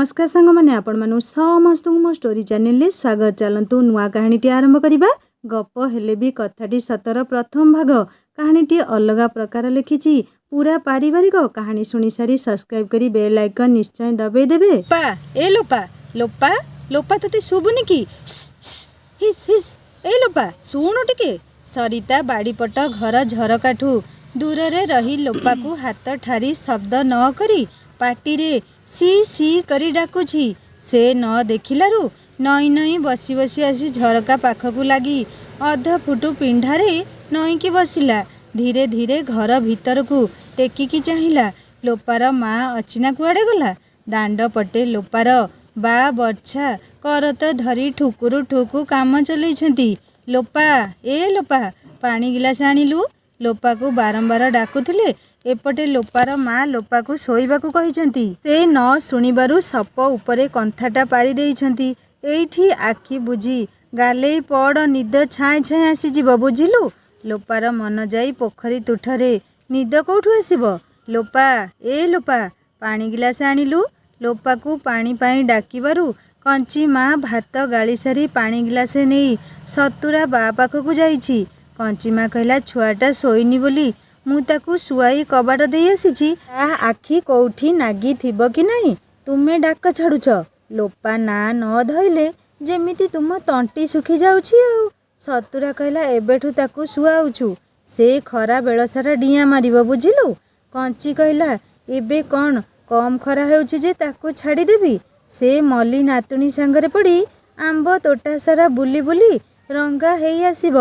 नमस्कार सांग मैंने आपण मानु समस्त मो स्टोरी चैनल ले स्वागत। चलतु नुआ कहानीटी आरंभ करवा। गप हेले भी कथाटी सतर प्रथम भाग। कहानीटी अलग प्रकार लिखिची पूरा पारिवारिक कहानी सुनी सारी सब्सक्राइब करी बेल आइकन निश्चय दबाई देबे। लोपा ए लोपा लोपा लोपा तते शुभुनी की हिस हिस ए लोपा सुणु टिके। सरिता बाड़ीपट घर झरकाठू दूर रे रही लोपा को हाथ ठारी शब्द न करी पाटी रे सी सी करी डाकुछि। से न देखिलारू नई नई बसी बसी आसी झरका पाखकू लगी अध फुटु पिंढारे नईकी बसिला। धीरे धीरे घर भीतर को टेकिकी चाहिला। लोपार माँ अचिना कुआड़े गला। दांड पटे लोपार बा बर्छा करत धरी ठुकुरु ठुकु काम चलैछंती। लोपा ए लोपा पानी गिलास आनिलु। लोपा को बारंबार डाकुथिले। एपटे लोपार माँ लोपा को शोइबाकू कहिछंती। से न शुणिबारु सप उपरे कंथाटा पारि देइछंती। एइठी आखि बुझी गालेई पड़ निद छाए छाए आसीजिब बुझिलु। लोपार मन जाई पोखरी तुठरे। निद कोठू आसीब। लोपा ए लोपा पानी गिलास आनिलु। लोपा को पानी पाई डाकिबारु कंची माँ भात गाली सारी पानी गिलासे नहीं सतुरा बा पाखकू जाइछि। कंची माँ कहला छुआटा शोइनी बोली मु ताकू शुआई कबाट दे आसीछि। ता आखि कोठी नागी थिब कि नहीं तुमे डाक छाड़ुछ। लोपा ना न धइले जेमिति तुम तंटी सुखी जाउछि। आ सतुरा कहला एबेठू ताकू शुआउछु। से खरा बेल सारा डिया मारिब बुझिलु। कंची कहला एबे कौन कम खरा हेउछि जे ताकू छाड़ी देबी। से मली नातुणी सांगरे पड़ी आंब तोटा सारा बुली बुली रंगा हेई आसीब।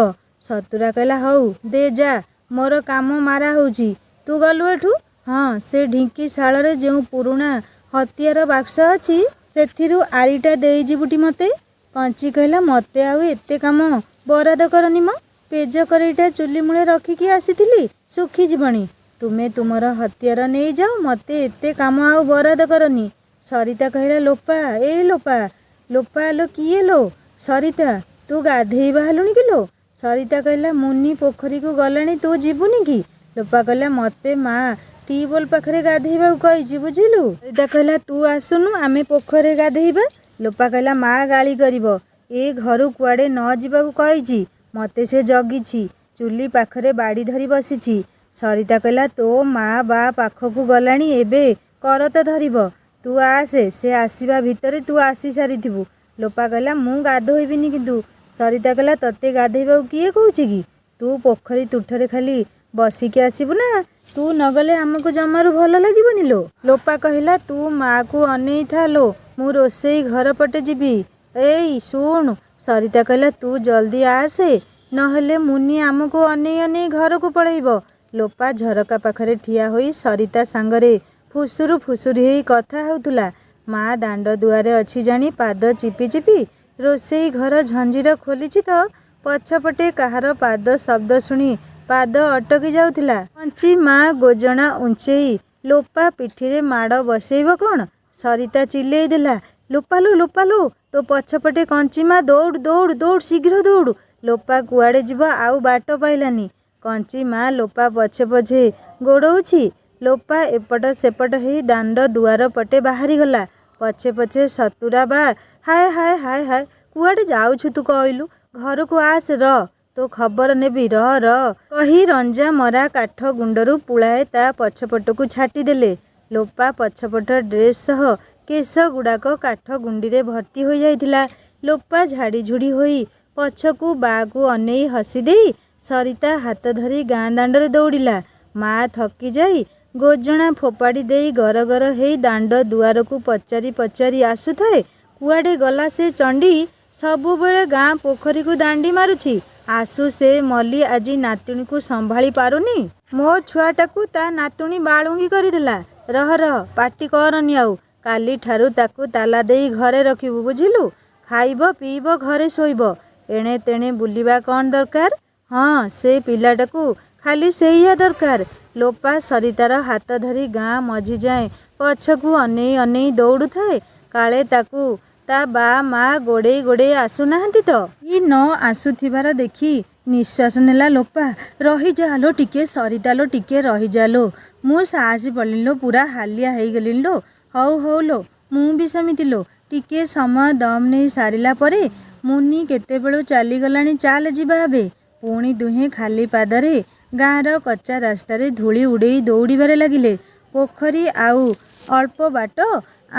सतुरा कहला हौ दे जा मोर काम मारा होउछि। तू गलु एठू। हाँ से ढिंकी शाଳରେ जो पुरुणा हथियार बाक्स अछि सेथिरु आरीटा देई जिबुटी मते। कंची कहला मते आउ एते काम बराद करनी म। पेज करेईटा चुली मूले रखिकी आसीथिली सुखी जीवनी। तुमे तुमर हथियार नहीं जाओ मते एते काम आउ बराद करनी। सरिता कहला लोपा ए लोपा लोपा लो किए लो। सरिता तू गाधेई बाहलुनी कि लो। सरिता कहला मुनि पोखरी को गलानी तू जीवुनी कि। लोपा कहला मते माँ ट्यूबवेल पाखरे गाधेइबा कहिछि बुझिलु। सरिता कहला तू आसुनु आमे पोखरे गाधेइबा। लोपा कहला माँ गाली करिबो ए घरु कुआडे न जीवाकू कहिछि मते से जगिछि चुली पाखरे बाड़ी धरी बसिछि। सरिता कहला तो माँ बा पाखकू गलानी एबे करत धरिबो तू आसे से आसीबा भितरे तू आसी सारिथिबु। लोपा कहला मु गाधोइबिनी किंतु। सरिता कहला तते गाधेइबाकू किए कहूछि कि तू पोखरी तुठरे खाली बसिके आसीबु ना तू नगले आमको जमारू भल लागिबनी लो। लोपा कहला तू माँ को अनेई था लो मु रोसेई घर पटे जीबी। एई सुन। सरिता कहला तू जल्दी आसे नहले मुनि आमको अनेई अनेई घर को पळेइबो। लोपा झरका पाखरे ठिया होई सरिता सांगरे फुसुरु फुसुरी हेई कथा हेउथुला। माँ दांड दुआरे अछि जानी पाद चिपी चिपी रोसेई घर झंझीर खोलिछि तो पछपटे काहार पाद शब्द शुणी पाद अटकी जाउथिला। कंची माँ गोजना उंचेई लोपा पिठीरे माड़ बसेइब कौन। सरिता चिल्लेई देला लोपा लो तो पछपटे कंची माँ दौड़ दौड़ दौड़ शीघ्र दौड़। लोपा कुआड़े जीव आउ बाट पाइलानी। कंची माँ लोपा पछे पछे गोड़ौछि। लोपा एपट सेपट हेई दांड दुआर पटे बाहरी गला। पछे पछे सतुरा बा हाय हाय हाय हाय कुआड़े जाउछु तू कहलु घर को आस र तो खबर नेबी र कही रंजा मरा काठ गुंडरू पुलाए ता पछपट को छाटी देले। लोपा पछपट ड्रेस सह केस गुड़ाक काठ गुंडी रे भर्ती हो जाइथिला। लोपा झाड़ी झुड़ी होई पछकू बाकू अनेई हसी देई सरिता हाथ धरी गाँ दांडरे दौड़िला। माँ थकी जाई गोजणा फोपाड़ी देई गर गर हेई दांड दुआर को पचारि पचारि आसुथाए कुआडे गला से चंडी सबु बेले गाँ पोखरी को दांडी मारुछि। आसु से मली आजी नातुणी को संभाली पारुनी। मो छुआटाकू ता नातुणी बाळुंगी करिदेला। रह पाटी करनी आउ काली ठारू ताकू ताला देई घरे रखिबु बुझिलु। खाइब पीब घरे शोइब एणे तेणे बुलिबा कौन दरकार। हाँ से पिलाटाकू खाली सेइया दरकार। लोपा सरितार हाथ धरी गाँ मझी जाए पछकू अनेई अनेई दौड़ू थाए काले ताकू ता बा माँ गोड़े गोड़े आसुनाहांती तो। ई न आसुथिबार देखी निश्वास नेला लोपा। रही जालो टिके सरिता लो टिके रही जालो मु साहसी पड़िलो पूरा हालिया हेई गलिलो। हौ हौ लो ମୁଁ ବି ସେମିତି ଲୋ। ଟିକିଏ ସମୟ ଦମ୍ ନେଇ ସାରିଲା ପରେ ମୁନି କେତେବେଳୁ ଚାଲିଗଲାଣି ଚାଲ ଯିବା ଏବେ। ପୁଣି ଦୁହେଁ ଖାଲି ପାଦରେ ଗାଁର କଚା ରାସ୍ତାରେ ଧୂଳି ଉଡ଼େଇ ଦୌଡ଼ିବାରେ ଲାଗିଲେ। ପୋଖରୀ ଆଉ ଅଳ୍ପ ବାଟ।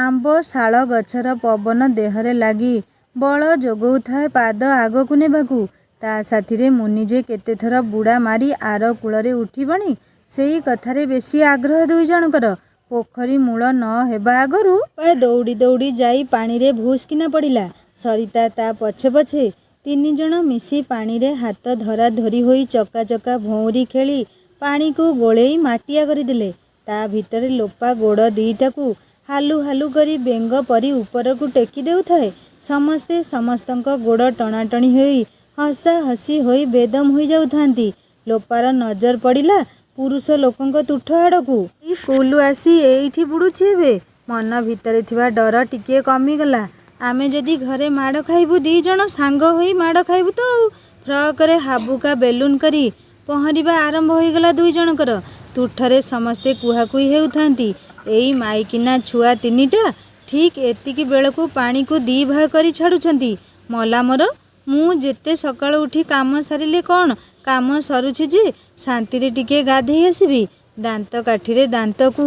ଆମ୍ବ ଶାଳ ଗଛର ପବନ ଦେହରେ ଲାଗି ବଳ ଯୋଗଉଥାଏ ପାଦ ଆଗକୁ ନେବାକୁ। ତା ସାଥିରେ ମୁନି ଯେ କେତେଥର ବୁଡ଼ା ମାରି ଆର କୂଳରେ ଉଠିବଣି ସେଇ କଥାରେ ବେଶୀ ଆଗ୍ରହ ଦୁଇ ଜଣଙ୍କର। ପୋଖରୀ ମୂଳ ନ ହେବା ଆଗରୁ ଦୌଡ଼ି ଦୌଡ଼ି ଯାଇ ପାଣିରେ ଭୁସ୍ କିନା ପଡ଼ିଲା। ସରିତା ତା ପଛେ ପଛେ। ତିନିଜଣ ମିଶି ପାଣିରେ ହାତ ଧରା ଧରି ହୋଇ ଚକା ଚକା ଭଉଁରୀ ଖେଳି ପାଣିକୁ ଗୋଳେଇ ମାଟିଆ କରିଦେଲେ। ତା ଭିତରେ ଲୋପା ଗୋଡ଼ ଦିଟାକୁ ହାଲୁ ହାଲୁ କରି ବେଙ୍ଗ ପରି ଉପରକୁ ଟେକି ଦେଉଥାଏ। ସମସ୍ତେ ସମସ୍ତଙ୍କ ଗୋଡ଼ ଟଣାଟଣି ହୋଇ ହସା ହସି ହୋଇ ବେଦମ୍ ହୋଇଯାଉଥାନ୍ତି। ଲୋପାର ନଜର ପଡ଼ିଲା ପୁରୁଷ ଲୋକଙ୍କ ତୁଠ ଆଡ଼କୁ। ଏଇ ସ୍କୁଲରୁ ଆସି ଏଇଠି ବୁଡ଼ୁଛି ଏବେ। ମନ ଭିତରେ ଥିବା ଡର ଟିକିଏ କମିଗଲା। ଆମେ ଯଦି ଘରେ ମାଡ଼ ଖାଇବୁ ଦି ଜଣ ସାଙ୍ଗ ହୋଇ ମାଡ଼ ଖାଇବୁ ତ ଆଉ। ଫ୍ରକରେ ହାବୁକା ବେଲୁନ୍ କରି ପହଁରିବା ଆରମ୍ଭ ହୋଇଗଲା ଦୁଇ ଜଣଙ୍କର। ତୁଠରେ ସମସ୍ତେ କୁହାକୁହି ହେଉଥାନ୍ତି। ଏଇ ମାଇକିନା ଛୁଆ ତିନିଟା ଠିକ୍ ଏତିକି ବେଳକୁ ପାଣିକୁ ଦି ଭାଗ କରି ଛାଡ଼ୁଛନ୍ତି। ମଲା ମୋର, ମୁଁ ଯେତେ ସକାଳୁ ଉଠି କାମ ସାରିଲେ କ'ଣ କାମ ସରୁଛି ଯେ ଶାନ୍ତିରେ ଟିକେ ଗାଧେଇ ଆସିବି। ଦାନ୍ତ କାଠିରେ ଦାନ୍ତକୁ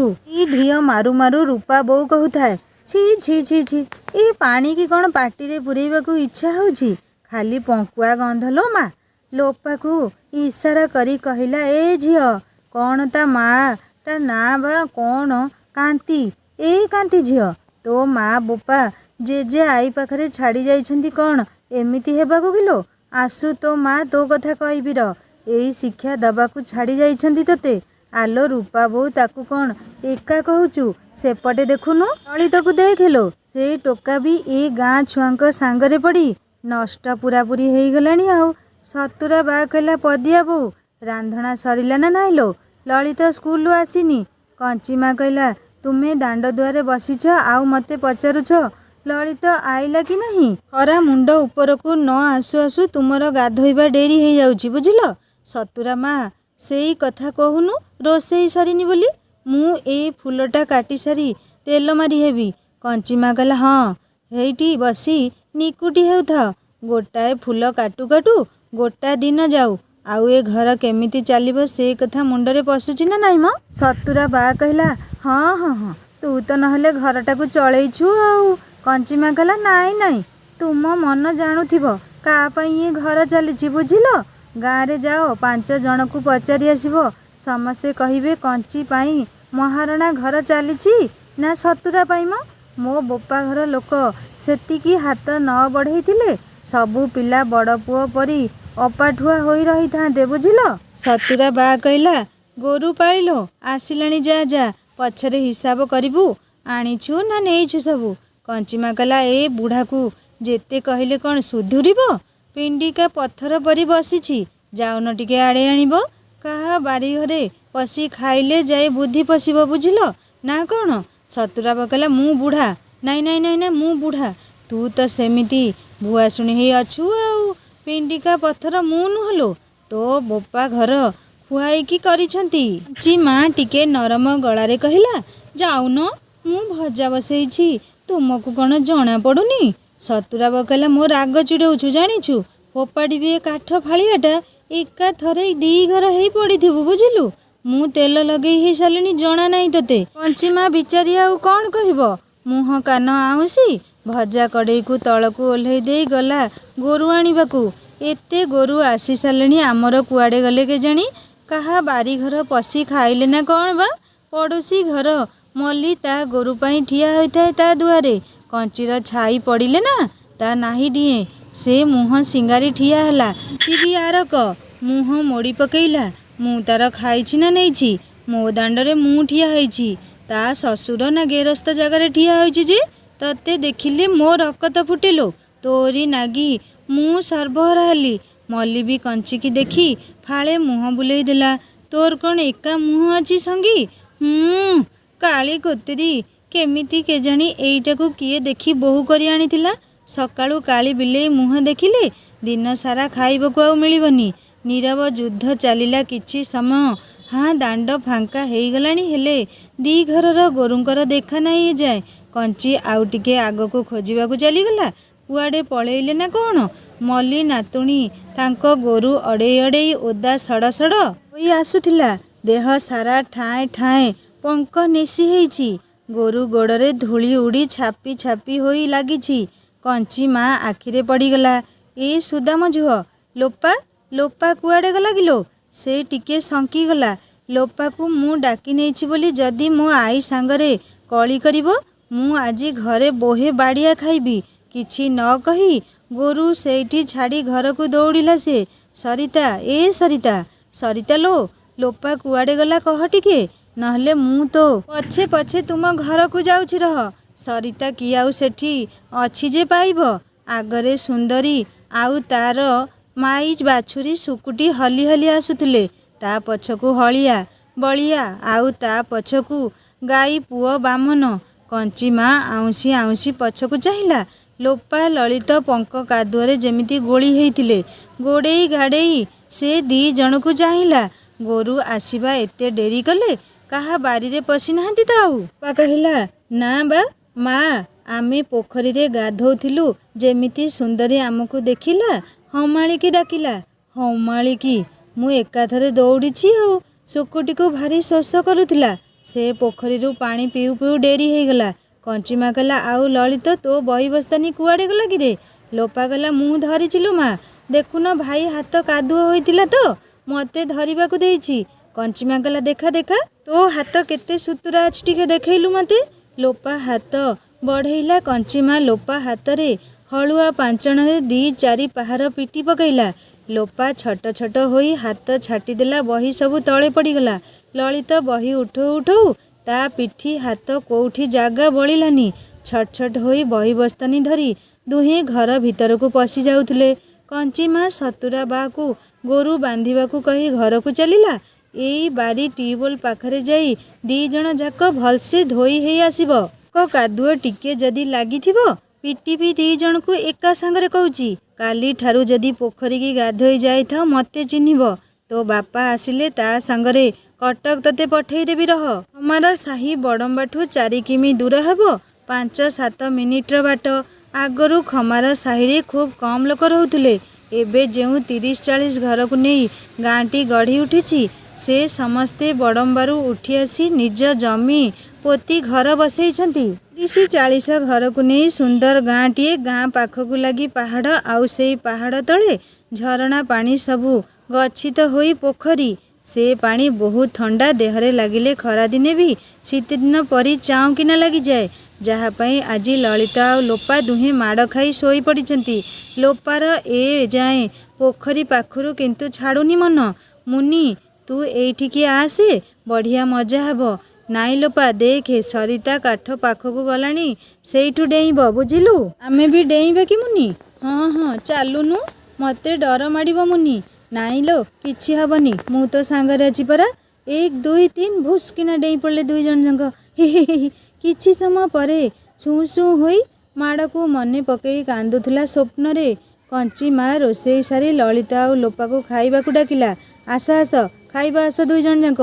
ଢିଅ ମାରୁ ମାରୁ ରୂପା ବୋଉ କହୁଥାଏ, ଛି ଛି ଛି ଛି, ଏ ପାଣିକି କ'ଣ ପାଟିରେ ପୁରେଇବାକୁ ଇଚ୍ଛା ହେଉଛି। ଖାଲି ପଙ୍କୁଆ ଗନ୍ଧ ଲୋ ମା। ଲୋପାକୁ ଇସାରା କରି କହିଲା, ଏ ଝିଅ କ'ଣ ତା ମା' ତା ନାଁ ବା କ'ଣ କାନ୍ତି। ଏ କାନ୍ତି ଝିଅ, ତୋ ମା ବୋପା ଜେଜେ ଆଈ ପାଖରେ ଛାଡ଼ି ଯାଇଛନ୍ତି କ'ଣ ଏମିତି ହେବାକୁ କିଲୋ। ଆସୁ ତୋ ମା ତୋ କଥା କହିବି ର। ଏଇ ଶିକ୍ଷା ଦବାକୁ ଛାଡ଼ି ଯାଇଛନ୍ତି ତୋତେ। ଆଲୋ ରୂପା ବୋଉ, ତାକୁ କ'ଣ ଏକା କହୁଛୁ? ସେପଟେ ଦେଖୁନୁ ଲଳିତକୁ ଦେଖିଲୋ। ସେ ଟୋକା ବି ଏ ଗାଁ ଛୁଆଙ୍କ ସାଙ୍ଗରେ ପଡ଼ି ନଷ୍ଟ ପୁରାପୁରି ହେଇଗଲାଣି ଆଉ। ସତୁରା ବା କହିଲା ପଦିଆ ବୋଉ, ରାନ୍ଧଣା ସରିଲା ନା ନାଇଁ ଲୋ? ଲଳିତ ସ୍କୁଲରୁ ଆସିନି। କଞ୍ଚିମା କହିଲା, ତୁମେ ଦାଣ୍ଡ ଦୁଆରେ ବସିଛ ଆଉ ମୋତେ ପଚାରୁଛ ଲଳିତ ଆଇଲା କି ନାହିଁ। ଖରା ମୁଣ୍ଡ ଉପରକୁ ନ ଆସୁ ଆସୁ ତୁମର ଗାଧୋଇବା ଡେରି ହେଇଯାଉଛି ବୁଝିଲ। ସତୁରା ମା, ସେଇ କଥା କହୁନୁ ରୋଷେଇ ସରିନି ବୋଲି। ମୁଁ ଏ ଫୁଲଟା କାଟି ସାରି ତେଲ ମାରି ହେବି। କଞ୍ଚିମା କହିଲା, ହଁ ହେଇଟି ବସି ନିକୁଟି ହେଉଥାଅ। ଗୋଟାଏ ଫୁଲ କାଟୁ କାଟୁ ଗୋଟା ଦିନ ଯାଉ। ଆଉ ଏ ଘର କେମିତି ଚାଲିବ ସେ କଥା ମୁଣ୍ଡରେ ପଶୁଛି ନା ନାଇଁ ମ? ସତୁରା ବା କହିଲା, ହଁ ହଁ ହଁ, ତୁ ତ ନହେଲେ ଘରଟାକୁ ଚଳେଇଛୁ ଆଉ। କଞ୍ଚିମା କହିଲା, ନାଇଁ ନାଇଁ, ତୁମ ମନ ଜାଣୁଥିବ କାହା ପାଇଁ ଏ ଘର ଚାଲିଛି ବୁଝିଲ। ଗାଁରେ ଯାଅ 5 ଜଣକୁ ପଚାରି ଆସିବ। ସମସ୍ତେ କହିବେ କଞ୍ଚି ପାଇଁ ମହାରଣା ଘର ଚାଲିଛି ନା ସତୁରା ପାଇଁ ମ। ମୋ ବୋପା ଘର ଲୋକ ସେତିକି ହାତ ନ ବଢ଼େଇଥିଲେ ସବୁ ପିଲା ବଡ଼ ପୁଅ ପରି ଅପାଠୁଆ ହୋଇ ରହିଥାନ୍ତେ ବୁଝିଲ। ସତୁରା ବା କହିଲା, ଗୋରୁ ପାଳିଲୋ, ଆସିଲାଣି ଯା ଯା, ପଛରେ ହିସାବ କରିବୁ। ଆଣିଛୁ ନା ନେଇଛୁ ସବୁ। କଞ୍ଚିମା କହିଲା, ଏ ବୁଢ଼ାକୁ ଯେତେ କହିଲେ କ'ଣ ସୁଧୁରିବ। ପିଣ୍ଡିକା ପଥର ପରି ବସିଛି, ଯାଉନ ଟିକେ ଆଡ଼େ ଆଣିବ। କାହା ବାରିଘରେ ପଶି ଖାଇଲେ ଯାଇ ବୁଦ୍ଧି ପଶିବ ବୁଝିଲ ନା କ'ଣ? ସତୁରା ବା କହିଲା, ମୁଁ ବୁଢ଼ା? ନାଇଁ ନାଇଁ ନାଇଁ ନାଇଁ, ମୁଁ ବୁଢ଼ା। ତୁ ତ ସେମିତି ଭୁଆସୁଣୀ ହେଇ ଅଛୁ ଆଉ। ପିଣ୍ଡିକା ପଥର ମୁଁ ନୁହଲୋ, ତୋ ବୋପା ଘର ଖୁଆଇକି କରିଛନ୍ତି। କଞ୍ଚିମା ଟିକେ ନରମ ଗଳାରେ କହିଲା, ଯାଉନ, ମୁଁ ଭଜା ବସେଇଛି, ତୁମକୁ କ'ଣ ଜଣା ପଡ଼ୁନି? ସତୁରା ବା କହିଲା, ମୋ ରାଗ ଚିଡ଼ଉଛୁ ଜାଣିଛୁ। ଫୋପାଡ଼ିବି ଏ କାଠ ଫାଳିଆଟା, ଏକାଥରେ 2 ଘର ହେଇ ପଡ଼ିଥିବୁ ବୁଝିଲୁ। ମୁଁ ତେଲ ଲଗେଇ ହେଇ ସାରିଲିଣି, ଜଣା ନାହିଁ ତୋତେ। କଞ୍ଚିମା ବିଚାରି ଆଉ କ'ଣ କହିବ। ମୁହଁ କାନ ଆଉଁସି ଭଜା କଡ଼େଇକୁ ତଳକୁ ଓହ୍ଲେଇ ଦେଇ ଗଲା ଗୋରୁ ଆଣିବାକୁ। ଏତେ ଗୋରୁ ଆସି ସାରିଲେଣି, ଆମର କୁଆଡ଼େ ଗଲେ କେଜାଣି। କାହା ବାରିଘର ପଶି ଖାଇଲେ ନା କ'ଣ ବା। ପଡ଼ୋଶୀ ଘର ମଲ୍ଲି ତା ଗୋରୁ ପାଇଁ ଠିଆ ହୋଇଥାଏ ତା ଦୁଆରେ। କଞ୍ଚିର ଛାଇ ପଡ଼ିଲେ ନା ତା ନାହିଁ ଡିଏଁ। ସେ ମୁହଁ ସିଙ୍ଗାରି ଠିଆ ହେଲା। କଞ୍ଚି ବି ଆରକ ମୁହଁ ମୋଡ଼ି ପକେଇଲା। ମୁଁ ତାର ଖାଇଛି ନା ନେଇଛି। ମୋ ଦାଣ୍ଡରେ ମୁଁ ଠିଆ ହେଇଛି, ତା ଶ୍ୱଶୁର ନା ଗେରସ୍ତ ଜାଗାରେ ଠିଆ ହୋଇଛି ଯେ ତତେ ଦେଖିଲେ ମୋ ରକତ ଫୁଟେଲୋ। ତୋରି ନାଗି ମୁଁ ସର୍ବହରା ହେଲି। ମଲ୍ଲି ବି କଞ୍ଚିକି ଦେଖି ଫାଳେ ମୁହଁ ବୁଲେଇ ଦେଲା। ତୋର କ'ଣ ଏକା ମୁହଁ ଅଛି ସଙ୍ଗୀ? କାଳି କୋତିରି, କେମିତି କେଜାଣି ଏଇଟାକୁ କିଏ ଦେଖି ବୋହୂ କରି ଆଣିଥିଲା। ସକାଳୁ କାଳି ବିଲେଇ ମୁହଁ ଦେଖିଲେ ଦିନ ସାରା ଖାଇବାକୁ ଆଉ ମିଳିବନି। ନୀରବ ଯୁଦ୍ଧ ଚାଲିଲା କିଛି ସମୟ। ଦାଣ୍ଡ ଫାଙ୍କା ହେଇଗଲାଣି, ହେଲେ 2 ଘରର ଗୋରୁଙ୍କର ଦେଖା ନାହିଁ ଏଯାଏ। କଞ୍ଚି ଆଉ ଟିକେ ଆଗକୁ ଖୋଜିବାକୁ ଚାଲିଗଲା। କୁଆଡ଼େ ପଳେଇଲେ ନା କ'ଣ? ମଲ୍ଲି ନାତୁଣୀ ତାଙ୍କ ଗୋରୁ ଅଡ଼େଇ ଅଡ଼େଇ ଓଦା ସଡ଼ ସଡ଼ ହୋଇ ଆସୁଥିଲା। ଦେହ ସାରା ଠାଏଁ ଠାଏଁ ପଙ୍କ ନେସି ହେଇଛି। ଗୋରୁ ଗୋଡ଼ରେ ଧୂଳି ଉଡ଼ି ଛାପି ଛାପି ହୋଇ ଲାଗିଛି। କଞ୍ଚି ମା ଆଖିରେ ପଡ଼ିଗଲା। ଏ ସୁଦାମ ଝୁଅ, ଲୋପା ଲୋପା କୁଆଡ଼େ ଗଲା କିଲୋ? ସେ ଟିକେ ଶଙ୍କିଗଲା। ଲୋପାକୁ ମୁଁ ଡାକି ନେଇଛି ବୋଲି ଯଦି ମୋ ଆଈ ସାଙ୍ଗରେ କଳି କରିବ, ମୁଁ ଆଜି ଘରେ ବୋହେ ବାଡ଼ିଆ ଖାଇବି। କିଛି ନ କହି ଗୋରୁ ସେଇଠି ଛାଡ଼ି ଘରକୁ ଦୌଡ଼ିଲା ସେ। ସରିତା, ଏ ସରିତା, ସରିତା ଲୋ, ଲୋପା କୁଆଡ଼େ ଗଲା କହ ଟିକେ, ନହେଲେ ମୁଁ ତ ପଛେ ପଛେ ତୁମ ଘରକୁ ଯାଉଛି ରହ। ସରିତା କି ଆଉ ସେଠି ଅଛି ଯେ ପାଇବ? ଆଗରେ ସୁନ୍ଦରୀ ଆଉ ତାର ମାଇ ବାଛୁରୀ ଶୁକୁଟି ହଲି ହଲି ଆସୁଥିଲେ। ତା ପଛକୁ ହଳିଆ ବଳିଆ ଆଉ ତା ପଛକୁ ଗାଈ ପୁଅ ବାମନ। କଞ୍ଚି ମା ଆଉଁସି ଆଉଁସି ପଛକୁ ଚାହିଁଲା। ଲୋପା ଲଳିତ ପଙ୍କ କାଦୁଅରେ ଯେମିତି ଗୋଳି ହେଇଥିଲେ। ଗୋଡ଼େଇ ଗାଡ଼େଇ ସେ 2 ଜଣକୁ ଚାହିଁଲା। ଗୋରୁ ଆସିବା ଏତେ ଡେରି କଲେ? କାହା ବାରିରେ ପଶି ନାହାନ୍ତି ତ ଆଉ? ଲୋପା କହିଲା, ନା ବା ମା, ଆମେ ପୋଖରୀରେ ଗାଧୋଉଥିଲୁ ଯେମିତି ସୁନ୍ଦରୀ ଆମକୁ ଦେଖିଲା, ହମାଳିକି ଡାକିଲା। ହମାଳିକି? ମୁଁ ଏକାଥରେ ଦୌଡ଼ିଛି ଆଉ। ଶୁକୁଟିକୁ ଭାରି ଶୋଷ କରୁଥିଲା। ସେ ପୋଖରୀରୁ ପାଣି ପିଉ ପିଉ ଡେରି ହେଇଗଲା। କଞ୍ଚିମା କହିଲା, ଆଉ ଲଳିତ ତୋ ବହି ବସ୍ତାନି କୁଆଡ଼େ ଗଲା କିରେ? ଲୋପା କହିଲା, ମୁଁ ଧରିଛି ଲୋ ମା, ଦେଖୁନ ଭାଇ ହାତ କାଦୁଅ ହୋଇଥିଲା ତ ମୋତେ ଧରିବାକୁ ଦେଇଛି। କଞ୍ଚିମା କହିଲା, ଦେଖା ଦେଖା ତୋ ହାତ କେତେ ସୁତୁରା ଅଛି, ଟିକେ ଦେଖେଇଲୁ ମୋତେ। ଲୋପା ହାତ ବଢ଼େଇଲା। କଞ୍ଚିମା ଲୋପା ହାତରେ ହଳୁଆ ପାଞ୍ଚଣରେ 2-4 ପାହାର ପିଟି ପକେଇଲା। ଲୋପା ଛଟ ଛଟ ହୋଇ ହାତ ଛାଟିଦେଲା। ବହି ସବୁ ତଳେ ପଡ଼ିଗଲା। ଲଳିତ ବହି ଉଠଉ ଉଠଉ ତା ପିଠି ହାତ କୋଉଠି ଜାଗା ବଳିଲାନି। ଛଟ ଛଟ ହୋଇ ବହି ବସ୍ତାନି ଧରି ଦୁହେଁ ଘର ଭିତରକୁ ପଶି ଯାଉଥିଲେ। କଞ୍ଚିମା ସତୁରା ବା'କୁ ଗୋରୁ ବାନ୍ଧିବାକୁ କହି ଘରକୁ ଚାଲିଲା। ଏଇ ବାରି ଟ୍ୟୁବଲ ପାଖରେ ଯାଇ 2 ଜଣ ଯାକ ଭଲସେ ଧୋଇ ହେଇ ଆସିବ। କାଦୁଅ ଟିକେ ଯଦି ଲାଗିଥିବ ପିଟିବି 2 ଜଣକୁ ଏକା ସାଙ୍ଗରେ କହୁଛି। କାଲିଠାରୁ ଯଦି ପୋଖରୀକି ଗାଧୋଇ ଯାଇଥାଉ ମୋତେ ଚିହ୍ନିବ। ତୋ ବାପା ଆସିଲେ ତା ସାଙ୍ଗରେ କଟକ ତତେ ପଠେଇଦେବି ରହ। ଖମାର ସାହି ବଡ଼ମ୍ବାଠୁ 4 କିମି ଦୂର ହେବ। 5-7 ମିନିଟର ବାଟ। ଆଗରୁ ଖମାର ସାହିରେ ଖୁବ୍ କମ୍ ଲୋକ ରହୁଥିଲେ। ଏବେ ଯେଉଁ 30-40 ଘରକୁ ନେଇ ଗାଁଟି ଗଢ଼ି ଉଠିଛି, ସେ ସମସ୍ତେ ବଡ଼ମ୍ବାରୁ ଉଠି ଆସି ନିଜ ଜମି ପୋତି ଘର ବସେଇଛନ୍ତି। 30-40 ଘରକୁ ନେଇ ସୁନ୍ଦର ଗାଁଟିଏ। ଗାଁ ପାଖକୁ ଲାଗି ପାହାଡ଼, ଆଉ ସେଇ ପାହାଡ଼ ତଳେ ଝରଣା ପାଣି ସବୁ ଗଚ୍ଛିତ ହୋଇ ପୋଖରୀ। ସେ ପାଣି ବହୁତ ଥଣ୍ଡା। ଦେହରେ ଲାଗିଲେ ଖରାଦିନେ ବି ଶୀତଦିନ ପରି ଚାଉଁକିନା ଲାଗିଯାଏ। ଯାହା ପାଇଁ ଆଜି ଲଳିତ ଆଉ ଲୋପା ଦୁହେଁ ମାଡ଼ ଖାଇ ଶୋଇ ପଡ଼ିଛନ୍ତି। ଲୋପାର ଏ ଯାଏଁ ପୋଖରୀ ପାଖରୁ କିନ୍ତୁ ଛାଡ଼ୁନି ମନ। ମୁନି, ତୁ ଏଇଠିକି ଆସେ, ବଢ଼ିଆ ମଜା ହେବ। ନାଇଁ ଲୋପା, ଦେଖେ ସରିତା କାଠ ପାଖକୁ ଗଲାଣି, ସେଇଠୁ ଡେଇଁବ, ବୁଝିଲୁ? ଆମେ ବି ଡେଇଁବା କି ମୁନି? ହଁ ହଁ, ଚାଲୁନୁ, ମୋତେ ଡର ମାଡ଼ିବ ମୁନି। ନାଇଁ ଲୋ, କିଛି ହବନି, ମୁଁ ତ ସାଙ୍ଗରେ ଅଛି ପରା। 1 2 3 ଭୁସ୍ କିନା ଡେଇଁ ପଡ଼ିଲେ 2 ଜଣ ଯାକ। ହି ହି ହି। କିଛି ସମୟ ପରେ ଶୁଁ ଶୁଁ ହୋଇ ମାଡ଼କୁ ମନେ ପକେଇ କାନ୍ଦୁଥିଲା ସ୍ୱପ୍ନରେ। କଞ୍ଚି ମା ରୋଷେଇ ସାରି ଲଳିତ ଆଉ ଲୋପାକୁ ଖାଇବାକୁ ଡାକିଲା। ଆସ ଆସ, ଖାଇବ ଆସ 2 ଜଣ ଯାକ।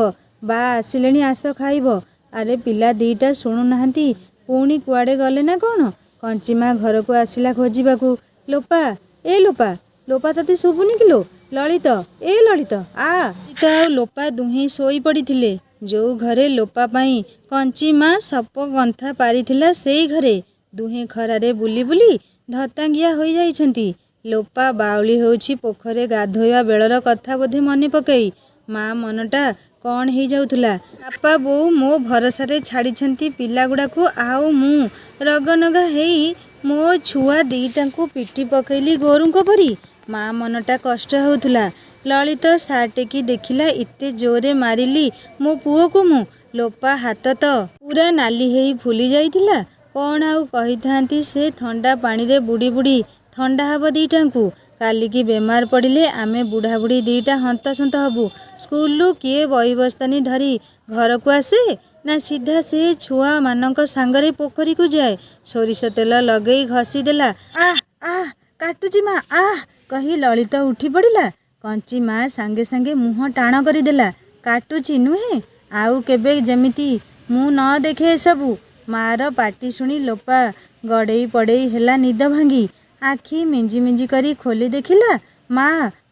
ବା ଆସିଲେଣି, ଆସ ଖାଇବ। ଆରେ ପିଲା 2ଟା ଶୁଣୁନାହାନ୍ତି, ପୁଣି କୁଆଡ଼େ ଗଲେ ନା କ'ଣ? କଞ୍ଚିମା ଘରକୁ ଆସିଲା ଖୋଜିବାକୁ। ଲୋପା, ଏ ଲୋପା, ଲୋପା ତତେ ଶୁଭୁନି କିଲୋ? ଲଳିତ, ଏ ଲଳିତ ଆ। ଲଳିତ ଆଉ ଲୋପା ଦୁହେଁ ଶୋଇ ପଡ଼ିଥିଲେ। ଯୋଉ ଘରେ ଲୋପା ପାଇଁ କଞ୍ଚିମା ସପ ଗନ୍ଥା ପାରିଥିଲା, ସେଇ ଘରେ। ଦୁହେଁ ଖରାରେ ବୁଲି ବୁଲି ଧତାଙ୍ଗିଆ ହୋଇ ଯାଇଛନ୍ତି। ଲୋପା ବାଉଳି ହେଉଛି ପୋଖରୀରେ ଗାଧୋଇବା ବେଳର କଥା ବୋଧେ ମନେ ପକେଇ। ମା ମନଟା କ'ଣ ହେଇଯାଉଥିଲା। ବାପା ବୋଉ ମୋ ଭରସାରେ ଛାଡ଼ିଛନ୍ତି ପିଲାଗୁଡ଼ାକୁ, ଆଉ ମୁଁ ରଗନଗା ହେଇ ମୋ ଛୁଆ 2ଟାଙ୍କୁ ପିଟି ପକେଇଲି ଗୋରୁଙ୍କ ପରି। ମା ମନଟା କଷ୍ଟ ହେଉଥିଲା। ଲଳିତ ସାଟେକି ଦେଖିଲା, ଏତେ ଜୋରରେ ମାରିଲି ମୋ ପୁଅକୁ ମୁଁ। ଲୋପା ହାତ ତ ପୁରା ନାଲି ହେଇ ଫୁଲି ଯାଇଥିଲା। କ'ଣ ଆଉ କହିଥାନ୍ତି, ସେ ଥଣ୍ଡା ପାଣିରେ ବୁଡ଼ି ବୁଡ଼ି ଥଣ୍ଡା ହେବ 2ଟାଙ୍କୁ। କାଲିକି ବେମାର ପଡ଼ିଲେ ଆମେ ବୁଢ଼ାବୁଢ଼ୀ 2ଟା ହନ୍ତସନ୍ତ ହବୁ। ସ୍କୁଲରୁ କିଏ ବହି ବସ୍ତାନି ଧରି ଘରକୁ ଆସେ, ନା ସିଧା ସେ ଛୁଆମାନଙ୍କ ସାଙ୍ଗରେ ପୋଖରୀକୁ ଯାଏ। ସୋରିଷ ତେଲ ଲଗେଇ ଘଷି ଦେଲା। ଆଃ ଆଃ, କାଟୁଛି ମା, ଆଃ କହି ଲଳିତ ଉଠି ପଡ଼ିଲା। କଞ୍ଚି ମା ସାଙ୍ଗେ ସାଙ୍ଗେ ମୁହଁ ଟାଣ କରିଦେଲା। କାଟୁଛି ନୁହେଁ, ଆଉ କେବେ ଯେମିତି ମୁଁ ନ ଦେଖେ ଏସବୁ। ମାର ପାଟି ଶୁଣି ଲୋପା ଗଡ଼େଇ ପଡ଼େଇ ହେଲା ନିଦ ଭାଙ୍ଗି। ଆଖି ମିଞ୍ଜି ମିଞ୍ଜି କରି ଖୋଲି ଦେଖିଲା ମା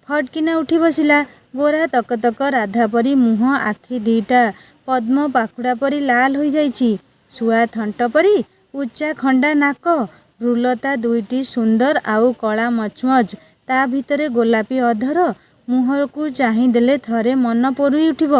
ଫଟକିନା ଉଠି ବସିଲା। ଗୋରା ତକତକ ରାଧା ପରି ମୁହଁ, ଆଖି ଦିଟା ପଦ୍ମ ପାଖୁଡ଼ା ପରି ଲାଲ ହୋଇଯାଇଛି। ଶୁଆ ଥଣ୍ଟ ପରି ଉଚ୍ଚା ଖଣ୍ଡା ନାକ, ଭ୍ରୁଲତା ଦୁଇଟି ସୁନ୍ଦର ଆଉ କଳା ମଚମଚ, ତା ଭିତରେ ଗୋଲାପୀ ଅଧର। ମୁହଁକୁ ଚାହିଁ ଦେଲେ ଥରେ ମନ ପୋରୁଇ ଉଠିବ,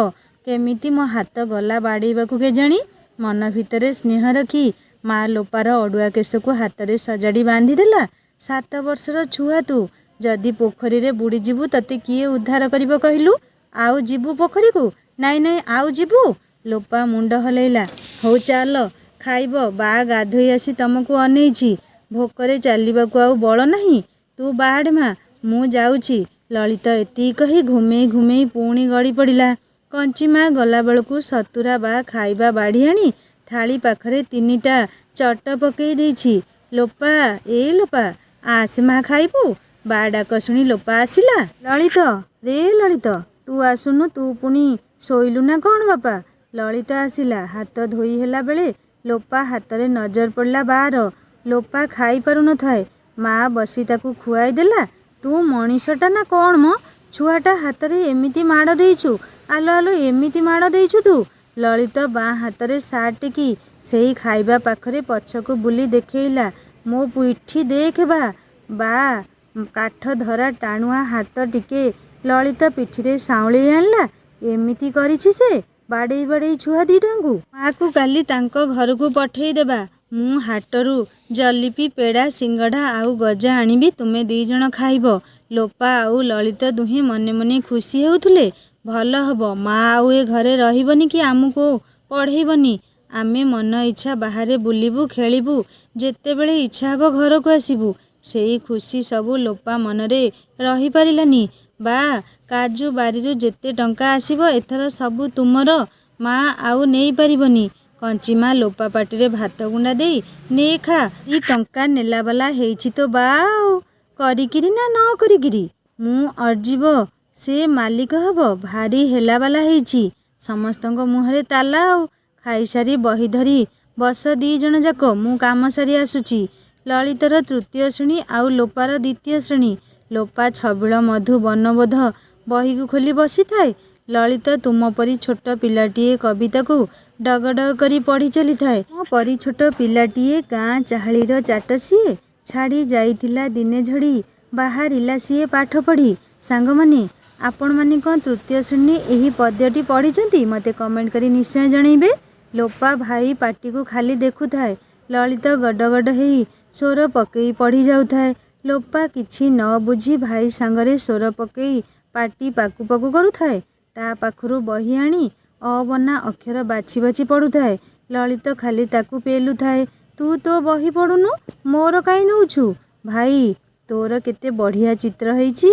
କେମିତି ମୋ ହାତ ଗଲା ବାଡ଼େଇବାକୁ କେଜାଣି। ମନ ଭିତରେ ସ୍ନେହ ରଖି ମା ଲୋପାର ଅଡ଼ୁଆ କେଶକୁ ହାତରେ ସଜାଡ଼ି ବାନ୍ଧିଦେଲା। 7 ବର୍ଷର ଛୁଆ ତୁ, ଯଦି ପୋଖରୀରେ ବୁଡ଼ିଯିବୁ ତତେ କିଏ ଉଦ୍ଧାର କରିବ କହିଲୁ? ଆଉ ଯିବୁ ପୋଖରୀକୁ? ନାଇଁ ନାଇଁ, ଆଉ ଯିବୁ? ଲୋପା ମୁଣ୍ଡ ହଲେଇଲା। ହଉ ଚାଲ, ଖାଇବ, ବା ଗାଧୋଇ ଆସି ତମକୁ ଅନେଇଛି। ଭୋକରେ ଚାଲିବାକୁ ଆଉ ବଳ ନାହିଁ। ତୁ ବାହାଡ଼େ ମା, ମୁଁ ଯାଉଛି। ଲଳିତ ଏତିକି କହି ଘୁମେଇ ଘୁମେଇ ପୁଣି ଗଡ଼ି ପଡ଼ିଲା। କଞ୍ଚିମା ଗଲାବେଳକୁ ସତୁରା ବା ଖାଇବା ବାଢ଼ି ଆଣି ଥାଳି ପାଖରେ 3ଟା ଚଟ ପକେଇ ଦେଇଛି। ଲୋପା, ଏ ଲୋପା, ଆସେ ମା ଖାଇବୁ। ବା ଡାକ ଶୁଣି ଲୋପା ଆସିଲା। ଲଳିତ, ରେ ଲଳିତ, ତୁ ଆସୁନୁ, ତୁ ପୁଣି ଶୋଇଲୁ ନା କ'ଣ ବାପା? ଲଳିତ ଆସିଲା। ହାତ ଧୋଇ ହେଲା ବେଳେ ଲୋପା ହାତରେ ନଜର ପଡ଼ିଲା ବାର। ଲୋପା ଖାଇ ପାରୁନଥାଏ। ମା ବସି ତାକୁ ଖୁଆଇ ଦେଲା। ତୁ ମଣିଷଟା ନା କ'ଣ ମ? ଛୁଆଟା ହାତରେ ଏମିତି ମାଡ଼ ଦେଇଛୁ? ଆଲୋ ଆଲୋ, ଏମିତି ମାଡ଼ ଦେଇଛୁ ତୁ? ଲଳିତ ବାଁ ହାତରେ ସାର୍ଟ ଟେକି ସେଇ ଖାଇବା ପାଖରେ ପଛକୁ ବୁଲି ଦେଖେଇଲା। ମୋ ପିଠି ଦେଖେ ବା। ବା କାଠ ଧରା ଟାଣୁଆ ହାତ ଟିକେ ଲଳିତ ପିଠିରେ ସାଉଁଳେଇ ଆଣିଲା। ଏମିତି କରିଛି ସେ, ବାଡ଼େଇ ବାଡ଼େଇ ଛୁଆ ଦିଟାଙ୍କୁ। ମା'କୁ କାଲି ତାଙ୍କ ଘରକୁ ପଠେଇ ଦେବା। ମୁଁ ହାଟରୁ ଜଲିପି, ପେଡ଼ା, ସିଙ୍ଗଡ଼ା ଆଉ ଗଜା ଆଣିବି, ତୁମେ 2 ଜଣ ଖାଇବ। ଲୋପା ଆଉ ଲଳିତ ଦୁହେଁ ମନେ ମନେ ଖୁସି ହେଉଥିଲେ। ଭଲ ହବ, ମା ଆଉ ଏ ଘରେ ରହିବନି କି ଆମକୁ ପଢ଼େଇବନି। ଆମେ ମନ ଇଚ୍ଛା ବାହାରେ ବୁଲିବୁ, ଖେଳିବୁ, ଯେତେବେଳେ ଇଚ୍ଛା ହେବ ଘରକୁ ଆସିବୁ। ସେଇ ଖୁସି ସବୁ ଲୋପା ମନରେ ରହିପାରିଲାନି। ବା, କାଜୁ ବାରିରୁ ଯେତେ ଟଙ୍କା ଆସିବ ଏଥର ସବୁ ତୁମର, ମା ଆଉ ନେଇ ପାରିବନି। କଞ୍ଚିମା ଲୋପା ପାଟିରେ ଭାତ ଗୁଣ୍ଡା ଦେଇ, ନେ ଖା। 2 ଟଙ୍କା ନେଲାବାଲା ହେଇଛି ତୋ ବା, ଆଉ କରିକିରି ନା ନ କରିକିରି? ମୁଁ ଅର୍ଜିବ, ସେ ମାଲିକ ହବ, ଭାରି ହେଲାବାଲା ହେଇଛି। ସମସ୍ତଙ୍କ ମୁହଁରେ ତାଲା ଆଉ। ଖାଇସାରି ବହି ଧରି ବସ 2 ଜଣ ଯାକ, ମୁଁ କାମ ସାରି ଆସୁଛି। ଲଳିତର 3ୟ ଶ୍ରେଣୀ ଆଉ ଲୋପାର 2ୟ ଶ୍ରେଣୀ। ଲୋପା ଛବିଳ ମଧୁ ବର୍ଣ୍ଣବୋଧ ବହିକୁ ଖୋଲି ବସିଥାଏ। ଲଳିତ ତୁମ ପରି ଛୋଟ ପିଲାଟିଏ କବିତାକୁ ଡଗଡଗ କରି ପଢ଼ି ଚାଲିଥାଏ। ମୋ ପରି ଛୋଟ ପିଲାଟିଏ, ଗାଁ ଚାହାଳିର ଚାଟ ସିଏ। ଛାଡ଼ି ଯାଇଥିଲା ଦିନେ ଝଡ଼ି, ବାହାରିଲା ସିଏ ପାଠ ପଢ଼ି। ସାଙ୍ଗମାନେ, ଆପଣମାନେ କ'ଣ 3ୟ ଶ୍ରେଣୀ ଏହି ପଦ୍ୟଟି ପଢ଼ିଛନ୍ତି? ମୋତେ କମେଣ୍ଟ କରି ନିଶ୍ଚୟ ଜଣେଇବେ। ଲୋପା ଭାଇ ପାଟିକୁ ଖାଲି ଦେଖୁଥାଏ। ଲଳିତ ଗଡ଼ଗଡ଼ ହେଇ ସ୍ୱର ପକେଇ ପଢ଼ି ଯାଉଥାଏ। ଲୋପା କିଛି ନ ବୁଝି ଭାଇ ସାଙ୍ଗରେ ସ୍ୱର ପକେଇ ପାଟି ପାକୁ ପାକୁ କରୁଥାଏ। ତା ପାଖରୁ ବହି ଆଣି ଅବନା ଅକ୍ଷର ବାଛି ବାଛି ପଢ଼ୁଥାଏ। ଲଳିତ ଖାଲି ତାକୁ ପେଲୁଥାଏ। ତୁ ତୋ ବହି ପଢ଼ୁନୁ, ମୋର କାଇଁ ନଉଛୁ? ଭାଇ, ତୋର କେତେ ବଢ଼ିଆ ଚିତ୍ର ହେଇଛି।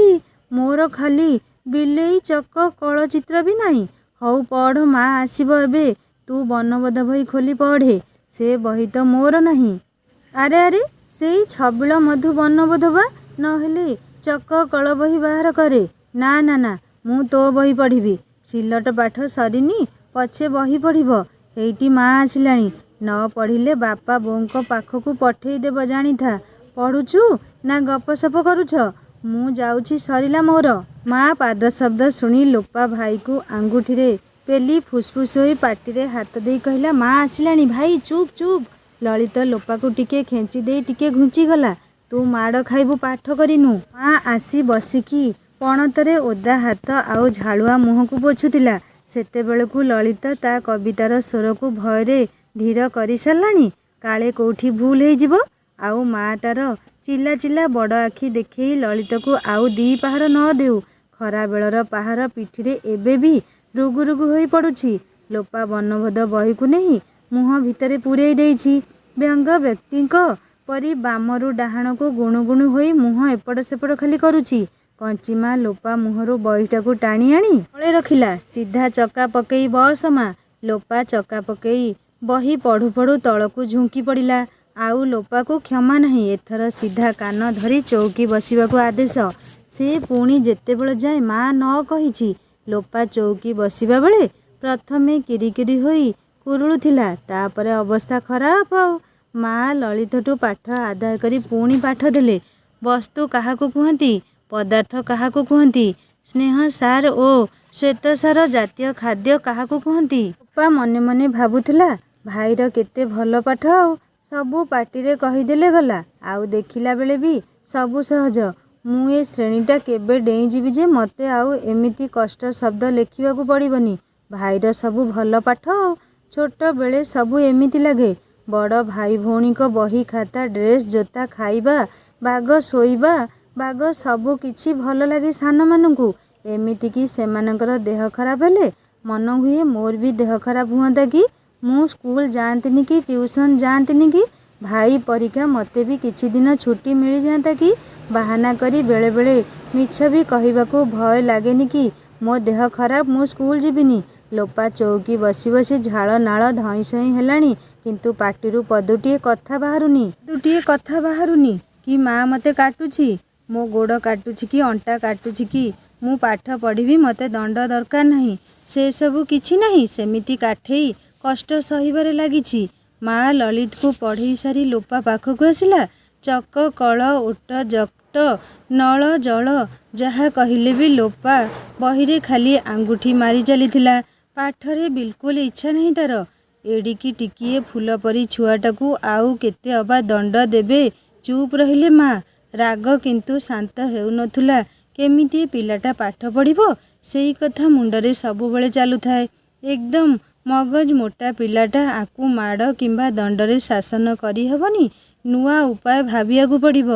ମୋର ଖାଲି ବିଲେଇ, ଚକ, କଳ ଚିତ୍ର ବି ନାହିଁ। ହଉ ପଢ଼, ମା ଆସିବ ଏବେ। ତୁ ବର୍ଣ୍ଣବୋଧ ବହି ଖୋଲି ପଢ଼େ। ସେ ବହି ତ ମୋର ନାହିଁ। ଆରେ ଆରେ, ସେଇ ଛବିଳ ମଧୁ ବର୍ଣ୍ଣବୋଧ ବା। ନହେଲେ ଚକ କଳ ବହି ବାହାର କରେ। ନା ନା ନା, ମୁଁ ତୋ ବହି ପଢ଼ିବି। ସିଲଟ ପାଠ ସରିନି, ପଛେ ବହି ପଢ଼ିବ। ହେଇଟି ମା ଆସିଲାଣି। ନ ପଢ଼ିଲେ ବାପା ବୋଉଙ୍କ ପାଖକୁ ପଠେଇ ଦେବ, ଜାଣିଥା। ପଢ଼ୁଛୁ ନା ଗପସପ କରୁଛ? ମୁଁ ଯାଉଛି, ସରିଲା ମୋର। ମା ପାଦ ଶବ୍ଦ ଶୁଣି ଲୋପା ଭାଇକୁ ଆଙ୍ଗୁଠିରେ ପେଲି ଫୁସଫୁସ ହୋଇ ପାଟିରେ ହାତ ଦେଇ କହିଲା, ମା ଆସିଲାଣି, ଭାଇ ଚୁପ୍ ଚୁପ୍। ଲଳିତ ଲୋପାକୁ ଟିକେ ଖେଞ୍ଚି ଦେଇ ଟିକେ ଘୁଞ୍ଚିଗଲା। ତୁ ମାଡ଼ ଖାଇବୁ, ପାଠ କରିନୁ। ମା ଆସି ବସିକି ପଣତରେ ଓଦା ହାତ ଆଉ ଝାଳୁଆ ମୁହଁକୁ ପୋଛୁଥିଲା। ସେତେବେଳକୁ ଲଳିତ ତା କବିତାର ସ୍ୱରକୁ ଭୟରେ ଧୀର କରି ସାରିଲାଣି। କାଳେ କୋଉଠି ଭୁଲ ହେଇଯିବ। ଆଉ ମା ତାର ଚିଲା ଚିଲା ବଡ଼ ଆଖି ଦେଖେଇ ଲଳିତକୁ ଆଉ 2 ପାହାର ନ ଦେଉ। ଖରାବେଳର ପାହାର ପିଠିରେ ଏବେ ବି ରୁଗୁ ରୁଗୁ ହୋଇ ପଡ଼ୁଛି। ଲୋପା ବର୍ଣ୍ଣବୋଧ ବହିକୁ ନେଇ ମୁହଁ ଭିତରେ ପୂରେଇ ଦେଇଛି। ବ୍ୟଙ୍ଗ ବ୍ୟକ୍ତିଙ୍କ ପରି ବାମରୁ ଡାହାଣକୁ ଗୁଣୁ ଗୁଣୁ ହୋଇ ମୁହଁ ଏପଟ ସେପଟ ଖାଲି କରୁଛି। କଞ୍ଚିମା ଲୋପା ମୁହଁରୁ ବହିଟାକୁ ଟାଣି ଆଣି ତଳେ ରଖିଲା। ସିଧା ଚକା ପକେଇ ବସ ମା। ଲୋପା ଚକା ପକେଇ ବହି ପଢ଼ୁ ପଢ଼ୁ ତଳକୁ ଝୁଙ୍କି ପଡ଼ିଲା। ଆଉ ଲୋପାକୁ କ୍ଷମା ନାହିଁ। ଏଥର ସିଧା କାନ ଧରି ଚୌକି ବସିବାକୁ ଆଦେଶ। ସେ ପୁଣି ଯେତେବେଳ ଯାଏ ମା ନ କହିଛି। ଲୋପା ଚୌକି ବସିବା ବେଳେ ପ୍ରଥମେ କିରିକିରି ହୋଇ କୁରୁଳୁଥିଲା। ତାପରେ ଅବସ୍ଥା ଖରାପ ଆଉ। ମା ଲଳିତଠୁ ପାଠ ଆଦାୟ କରି ପୁଣି ପାଠ ଦେଲେ। ବସ୍ତୁ କାହାକୁ କୁହନ୍ତି? ପଦାର୍ଥ କାହାକୁ କୁହନ୍ତି? ସ୍ନେହ ସାର ଓ ଶ୍ୱେତସାର ଜାତୀୟ ଖାଦ୍ୟ କାହାକୁ କୁହନ୍ତି? ଲୋପା ମନେ ମନେ ଭାବୁଥିଲା, ଭାଇର କେତେ ଭଲ ପାଠ ଆଉ। ସବୁ ପାଟିରେ କହିଦେଲେ ଗଲା। ଆଉ ଦେଖିଲା ବେଳେ ବି ସବୁ ସହଜ। ମୁଁ ଏ ଶ୍ରେଣୀଟା କେବେ ଡେଇଁଯିବି ଯେ ମୋତେ ଆଉ ଏମିତି କଷ୍ଟ ଶବ୍ଦ ଲେଖିବାକୁ ପଡ଼ିବନି। ଭାଇର ସବୁ ଭଲ ପାଠ ଆଉ। ଛୋଟବେଳେ ସବୁ ଏମିତି ଲାଗେ। ବଡ଼ ଭାଇ ଭଉଣୀଙ୍କ ବହି ଖାତା ଡ୍ରେସ୍ ଜୋତା ଖାଇବା ବାଗ ଶୋଇବା ବାଗ ସବୁ କିଛି ଭଲ ଲାଗେ ସାନମାନଙ୍କୁ। ଏମିତିକି ସେମାନଙ୍କର ଦେହ ଖରାପ ହେଲେ ମନ ହୁଏ ମୋର ବି ଦେହ ଖରାପ ହୁଅନ୍ତା କି, ମୁଁ ସ୍କୁଲ ଯାଆନ୍ତିନି କି ଟ୍ୟୁସନ୍ ଯାଆନ୍ତିନି କି, ଭାଇ ପରୀକ୍ଷା ମୋତେ ବି କିଛି ଦିନ ଛୁଟି ମିଳିଯାଆନ୍ତା କି। ବାହାନା କରି ବେଳେବେଳେ ମିଛ ବି କହିବାକୁ ଭୟ ଲାଗେନି କି ମୋ ଦେହ ଖରାପ ମୁଁ ସ୍କୁଲ ଯିବିନି। ଲୋପା ଚୌକି ବସି ବସି ଝାଳ ନାଳ ଧଇଁ ସଇଁ ହେଲାଣି, କିନ୍ତୁ ପାଟିରୁ ପଦୁଟିଏ କଥା ବାହାରୁନି। କି ମା ମୋତେ କାଟୁଛି? ମୋ ଗୋଡ଼ କାଟୁଛି କି ଅଣ୍ଟା କାଟୁଛି କି? ମୁଁ ପାଠ ପଢ଼ିବି, ମୋତେ ଦଣ୍ଡ ଦରକାର ନାହିଁ। ସେସବୁ କିଛି ନାହିଁ। ସେମିତି କାଠେଇ କଷ୍ଟ ସହିବାରେ ଲାଗିଛି। ମା ଲଳିତକୁ ପଢ଼େଇ ସାରି ଲୋପା ପାଖକୁ ଆସିଲା। ଚକ କଳ ଓଟ ଜଟ ନଳ ଜଳ ଯାହା କହିଲେ ବି ଲୋପା ବହିରେ ଖାଲି ଆଙ୍ଗୁଠି ମାରି ଚାଲିଥିଲା। ପାଠରେ ବିଲକୁଲ ଇଚ୍ଛା ନାହିଁ ତାର। ଏଡ଼ିକି ଟିକିଏ ଫୁଲ ପରି ଛୁଆଟାକୁ ଆଉ କେତେ ଅବା ଦଣ୍ଡ ଦେବେ? ଚୁପ୍ ରହିଲେ ମା। ରାଗ କିନ୍ତୁ ଶାନ୍ତ ହେଉନଥିଲା। କେମିତି ପିଲାଟା ପାଠ ପଢ଼ିବ ସେଇ କଥା ମୁଣ୍ଡରେ ସବୁବେଳେ ଚାଲୁଥାଏ। ଏକଦମ ମଗଜ ମୋଟା ପିଲାଟା, ଆକୁ ମାଡ଼ କିମ୍ବା ଦଣ୍ଡରେ ଶାସନ କରିହେବନି। ନୂଆ ଉପାୟ ଭାବିବାକୁ ପଡ଼ିବ।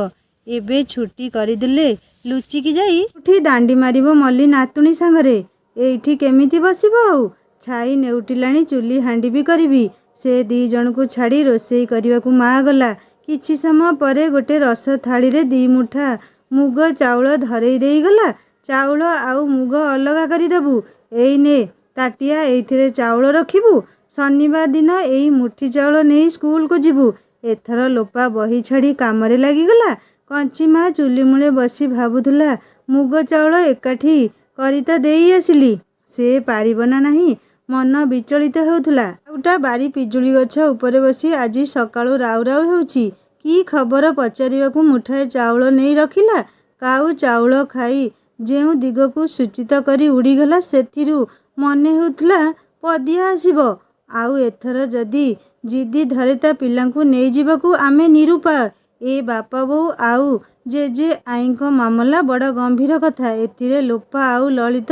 ଏବେ ଛୁଟି କରିଦେଲେ ଲୁଚିକି ଯାଇ ଉଠି ଦାଣ୍ଡି ମାରିବ ମଲ୍ଲି ନାତୁଣୀ ସାଙ୍ଗରେ। ଏଇଠି କେମିତି ବସିବ ଆଉ? ଛାଇ ନେଉଟିଲାଣି, ଚୁଲି ହାଣ୍ଡି ବି କରିବି। ସେ ଦି ଜଣଙ୍କୁ ଛାଡ଼ି ରୋଷେଇ କରିବାକୁ ମା ଗଲା। କିଛି ସମୟ ପରେ ଗୋଟେ ରସ ଥାଳିରେ 2 ମୁଠା ମୁଗ ଚାଉଳ ଧରେଇ ଦେଇଗଲା। ଚାଉଳ ଆଉ ମୁଗ ଅଲଗା କରିଦେବୁ। ଏଇ ନେ ତାଟିଆ, ଏଇଥିରେ ଚାଉଳ ରଖିବୁ। ଶନିବାର ଦିନ ଏଇ ମୁଠି ଚାଉଳ ନେଇ ସ୍କୁଲକୁ ଯିବୁ। ଏଥର ଲୋପା ବହି ଛାଡ଼ି କାମରେ ଲାଗିଗଲା। କଞ୍ଚି ମା ଚୁଲି ମୂଳେ ବସି ଭାବୁଥିଲା, ମୁଗ ଚାଉଳ ଏକାଠି କରି ତ ଦେଇ ଆସିଲି, ସେ ପାରିବ ନା ନାହିଁ ମନ ବିଚଳିତ ହେଉଥିଲା। କାଉଟା ବାରି ପିଜୁଳି ଗଛ ଉପରେ ବସି ଆଜି ସକାଳୁ ରାଉ ରାଉ ହେଉଛି। କି ଖବର ପଚାରିବାକୁ ମୁଠାଏ ଚାଉଳ ନେଇ ରଖିଲା। କାଉ ଚାଉଳ ଖାଇ ଯେଉଁ ଦିଗକୁ ସୂଚିତ କରି ଉଡ଼ିଗଲା, ସେଥିରୁ ମନେ ହେଉଥିଲା ପଦିଆ ଆସିବ। ଆଉ ଏଥର ଯଦି ଜିଦି ଧରେ ତା ପିଲାଙ୍କୁ ନେଇଯିବାକୁ ଆମେ ନିରୁପାୟ। ଏ ବାପା ବୋଉ ଆଉ ଜେଜେ ଆଈଙ୍କ ମାମଲା ବଡ଼ ଗମ୍ଭୀର କଥା। ଏଥିରେ ଲୋପା ଆଉ ଲଳିତ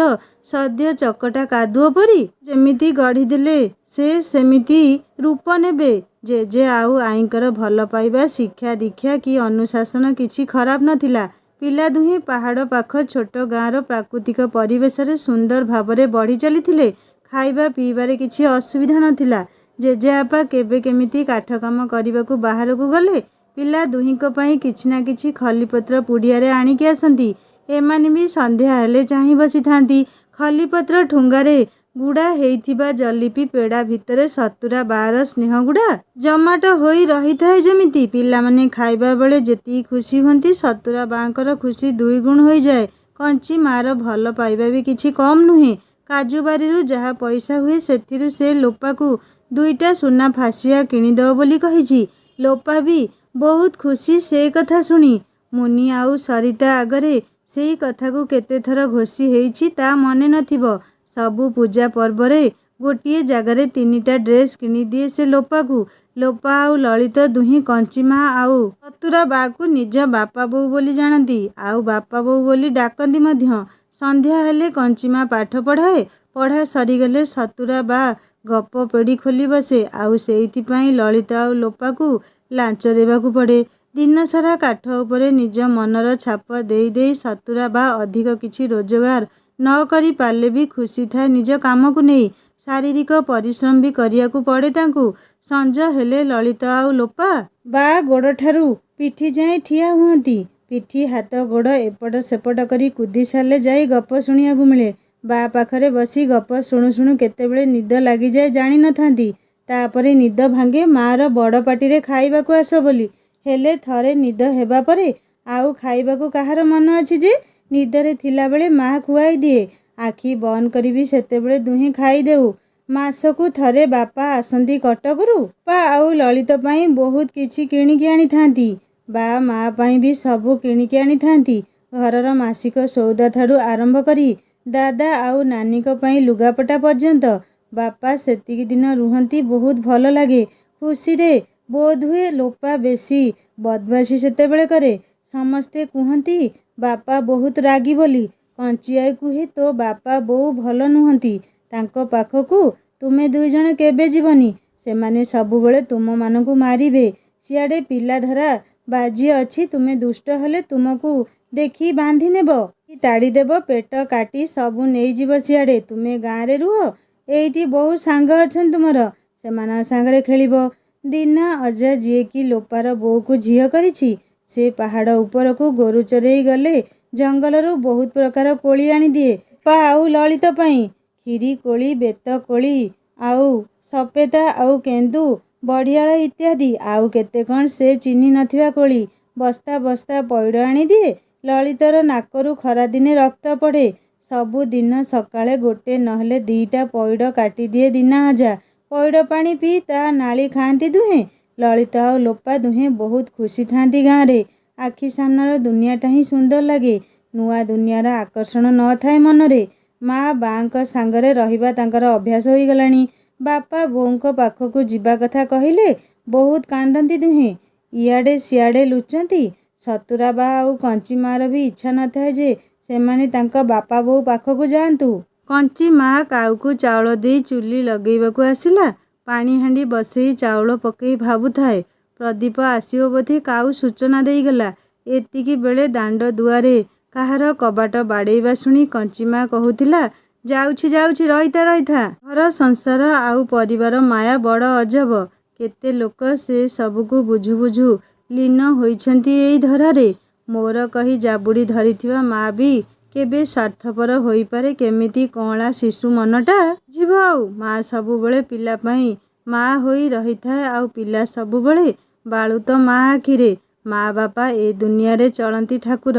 ସଦ୍ୟ ଚକଟା କାଦୁଅ ପରି। ଯେମିତି ଗଢ଼ିଦେଲେ ସେ ସେମିତି ରୂପ ନେବେ। ଜେଜେ ଆଉ ଆଈଙ୍କର ଭଲ ପାଇବା, ଶିକ୍ଷା ଦୀକ୍ଷା କି ଅନୁଶାସନ କିଛି ଖରାପ ନଥିଲା। ପିଲା ଦୁହେଁ ପାହାଡ଼ ପାଖ ଛୋଟ ଗାଁର ପ୍ରାକୃତିକ ପରିବେଶରେ ସୁନ୍ଦର ଭାବରେ ବଢ଼ି ଚାଲିଥିଲେ। ଖାଇବା ପିଇବାରେ କିଛି ଅସୁବିଧା ନଥିଲା। ଜେଜେବାପା କେବେ କେମିତି କାଠ କାମ କରିବାକୁ ବାହାରକୁ ଗଲେ ପିଲା ଦୁହିଁଙ୍କ ପାଇଁ କିଛି ନା କିଛି ଖଲିପତ୍ର ପୁଡ଼ିଆରେ ଆଣିକି ଆସନ୍ତି। ଏମାନେ ବି ସନ୍ଧ୍ୟା ହେଲେ ଚାହିଁ ବସିଥାନ୍ତି। ଖଲିପତ୍ର ଠୁଙ୍ଗାରେ ଗୁଡ଼ା ହେଇଥିବା ଜଲିପି ପେଡ଼ା ଭିତରେ 70-12 ସ୍ନେହ ଗୁଡ଼ା ଜମାଟ ହୋଇ ରହିଥାଏ ଯେମିତି। ପିଲାମାନେ ଖାଇବା ବେଳେ ଯେତିକି ଖୁସି ହୁଅନ୍ତି, 70-12ଙ୍କର ଖୁସି 2 ଗୁଣ ହୋଇଯାଏ। କଞ୍ଚି ମା'ର ଭଲ ପାଇବା ବି କିଛି କମ୍ ନୁହେଁ। କାଜୁ ବାରିରୁ ଯାହା ପଇସା ହୁଏ ସେଥିରୁ ସେ ଲୋପାକୁ 2ଟା ସୁନା ଫାସିଆ କିଣିଦେବ ବୋଲି କହିଛି। ଲୋପା ବି ବହୁତ ଖୁସି ସେ କଥା ଶୁଣି। ମୁନି ଆଉ ସରିତା ଆଗରେ ସେଇ କଥାକୁ କେତେଥର ଘୋଷି ହେଇଛି ତା ମନେ ନଥିବ। ସବୁ ପୂଜା ପର୍ବରେ ଗୋଟିଏ ଜାଗାରେ 3ଟା ଡ୍ରେସ୍ କିଣିଦିଏ ସେ ଲୋପାକୁ। ଲୋପା ଆଉ ଲଳିତ ଦୁହେଁ କଞ୍ଚିମା ଆଉ ଚତୁରା ବା'କୁ ନିଜ ବାପା ବୋଉ ବୋଲି ଜାଣନ୍ତି, ଆଉ ବାପା ବୋଉ ବୋଲି ଡାକନ୍ତି ମଧ୍ୟ। ସନ୍ଧ୍ୟା ହେଲେ କଞ୍ଚିମା ପାଠ ପଢ଼ାଏ। ପଢ଼ା ସରିଗଲେ ଚତୁରା ବା' ଗପ ପେଡ଼ି ଖୋଲି ବସେ। ଆଉ ସେଇଥିପାଇଁ ଲଳିତ ଆଉ ଲୋପାକୁ ଲାଞ୍ଚ ଦେବାକୁ ପଡ଼େ। ଦିନସାରା କାଠ ଉପରେ ନିଜ ମନର ଛାପ ଦେଇ ଦେଇ ଚତୁରା ବା' ଅଧିକ କିଛି ରୋଜଗାର ନ କରି ପାରିଲେ ବି ଖୁସି ଥାଏ ନିଜ କାମକୁ ନେଇ। ଶାରୀରିକ ପରିଶ୍ରମ ବି କରିବାକୁ ପଡ଼େ ତାଙ୍କୁ। ସଞ୍ଜ ହେଲେ ଲଳିତ ଆଉ ଲୋପା ବା' ଗୋଡ଼ଠାରୁ ପିଠି ଯାଏଁ ଠିଆ ହୁଅନ୍ତି। ପିଠି ହାତ ଗୋଡ଼ ଏପଟ ସେପଟ କରି କୁଦି ସାରିଲେ ଯାଇ ଗପ ଶୁଣିବାକୁ ମିଳେ। ବା' ପାଖରେ ବସି ଗପ ଶୁଣୁ ଶୁଣୁ କେତେବେଳେ ନିଦ ଲାଗିଯାଏ ଜାଣି ନଥାନ୍ତି। ତାପରେ ନିଦ ଭାଙ୍ଗେ ମା'ର ବଡ଼ ପାଟିରେ ଖାଇବାକୁ ଆସ ବୋଲି। ହେଲେ ଥରେ ନିଦ ହେବା ପରେ ଆଉ ଖାଇବାକୁ କାହାର ମନ ଅଛି ଯେ? ନିଦରେ ଥିଲାବେଳେ ମା' ଖୁଆଇ ଦିଏ। ଆଖି ବନ୍ଦ କରି ବି ସେତେବେଳେ ଦୁହେଁ ଖାଇଦେଉ। ମାସକୁ ଥରେ ବାପା ଆସନ୍ତି କଟକରୁ। ବାପା ଆଉ ଲଳିତ ପାଇଁ ବହୁତ କିଛି କିଣିକି ଆଣିଥାନ୍ତି। ମା ପାଇଁ ବି ସବୁ କିଣିକି ଆଣିଥାନ୍ତି। ଘରର ମାସିକ ସଉଦା ଠାରୁ ଆରମ୍ଭ କରି ଦାଦା ଆଉ ନାନୀଙ୍କ ପାଇଁ ଲୁଗାପଟା ପର୍ଯ୍ୟନ୍ତ। ବାପା ସେତିକି ଦିନ ରୁହନ୍ତି, ବହୁତ ଭଲ ଲାଗେ, ଖୁସିରେ। ବୋଧହୁଏ ଲୋପା ବେଶୀ ବଦମାସି ସେତେବେଳେ କରେ। ସମସ୍ତେ କୁହନ୍ତି ବାପା ବହୁତ ରାଗି ବୋଲି। କଞ୍ଚିଆଈ କୁହେ ତୋ ବାପା ବୋଉ ଭଲ ନୁହନ୍ତି, ତାଙ୍କ ପାଖକୁ ତୁମେ ଦୁଇଜଣ କେବେ ଯିବନି, ସେମାନେ ସବୁବେଳେ ତୁମମାନଙ୍କୁ ମାରିବେ। ସିଆଡ଼େ ପିଲାଧରା ବାଜି ଅଛି, ତୁମେ ଦୁଷ୍ଟ ହେଲେ ତୁମକୁ ଦେଖି ବାନ୍ଧି ନେବ କି ତାଡ଼ିଦେବ, ପେଟ କାଟି ସବୁ ନେଇଯିବ ସିଆଡ଼େ। ତୁମେ ଗାଁରେ ରୁହ, ଏଇଠି ବହୁ ସାଙ୍ଗ ଅଛନ୍ତି ତୁମର, ସେମାନଙ୍କ ସାଙ୍ଗରେ ଖେଳିବ। ଦୀନା ଅଜା ଯିଏକି ଲୋପାର ବୋଉକୁ ଝିଅ କରିଛି, ସେ ପାହାଡ଼ ଉପରକୁ ଗୋରୁ ଚରେଇ ଗଲେ ଜଙ୍ଗଲରୁ ବହୁତ ପ୍ରକାର କୋଳି ଆଣିଦିଏ ଲୋପା ଆଉ ଲଳିତ ପାଇଁ। କ୍ଷୀରି କୋଳି, ବେତ କୋଳି, ଆଉ ସପେତା ଆଉ କେନ୍ଦୁ, ବଢ଼ିଆଳ ଇତ୍ୟାଦି। ଆଉ କେତେ କ'ଣ ସେ ଚିହ୍ନି ନଥିବା କୋଳି। ବସ୍ତା ବସ୍ତା ପଇଡ଼ ଆଣିଦିଏ। ଲଳିତର ନାକରୁ ଖରାଦିନେ ରକ୍ତ ପଡ଼େ। ସବୁଦିନ ସକାଳେ ଗୋଟେ ନହେଲେ ଦିଟା ପଇଡ଼ କାଟିଦିଏ ଦୀନା ଅଜା। ପଇଡ଼ ପାଣି ପିଇ ତା ନାଳି ଖାଆନ୍ତି ଦୁହେଁ। ଲଳିତ ଆଉ ଲୋପା ଦୁହେଁ ବହୁତ ଖୁସି ଥାନ୍ତି ଗାଁରେ। ଆଖି ସାମ୍ନାର ଦୁନିଆଟା ହିଁ ସୁନ୍ଦର ଲାଗେ। ନୂଆ ଦୁନିଆର ଆକର୍ଷଣ ନଥାଏ ମନରେ। ବାଙ୍କ ସାଙ୍ଗରେ ରହିବା ତାଙ୍କର ଅଭ୍ୟାସ ହୋଇଗଲାଣି। ବାପା ବୋଉଙ୍କ ପାଖକୁ ଯିବା କଥା କହିଲେ ବହୁତ କାନ୍ଦନ୍ତି ଦୁହେଁ। ଇଆଡ଼େ ସିଆଡ଼େ ଲୁଚନ୍ତି। ସତୁରା ଆଉ କଞ୍ଚି ମା'ର ବି ଇଚ୍ଛା ନଥାଏ ଯେ ସେମାନେ ତାଙ୍କ ବାପା ବୋଉ ପାଖକୁ ଯାଆନ୍ତୁ। କଞ୍ଚି ମା କାଉକୁ ଚାଉଳ ଦେଇ ଚୁଲି ଲଗେଇବାକୁ ଆସିଲା। ପାଣି ହାଣ୍ଡି ବସେଇ ଚାଉଳ ପକେଇ ଭାବୁଥାଏ, ପ୍ରଦୀପ ଆସିବ ବୋଧେ, କାଉ ସୂଚନା ଦେଇଗଲା। ଏତିକି ବେଳେ ଦାଣ୍ଡ ଦୁଆରେ କାହାର କବାଟ ବାଡ଼େଇବା ଶୁଣି କଞ୍ଚିମା କହୁଥିଲା, ଯାଉଛି ଯାଉଛି, ରହିଥା ରହିଥା। ଘର ସଂସାର ଆଉ ପରିବାର ମାୟା ବଡ଼ ଅଜବ। କେତେ ଲୋକ ସେ ସବୁକୁ ବୁଝୁ ବୁଝୁ ଲୀନ ହୋଇଛନ୍ତି ଏଇ ଧରାରେ। ମୋର କହି ଜାବୁଡ଼ି ଧରିଥିବା ମା ବି କେବେ ସ୍ୱାର୍ଥପର ହୋଇପାରେ। କେମିତି କଅଁଳା ଶିଶୁ ମନଟା, ବୁଝିବ ଆଉ। ମା ସବୁବେଳେ ପିଲା ପାଇଁ ମା ହୋଇ ରହିଥାଏ, ଆଉ ପିଲା ସବୁବେଳେ ବାଳୁତ ମା ଆଖିରେ। ମା ବାପା ଏ ଦୁନିଆରେ ଚଳନ୍ତି ଠାକୁର,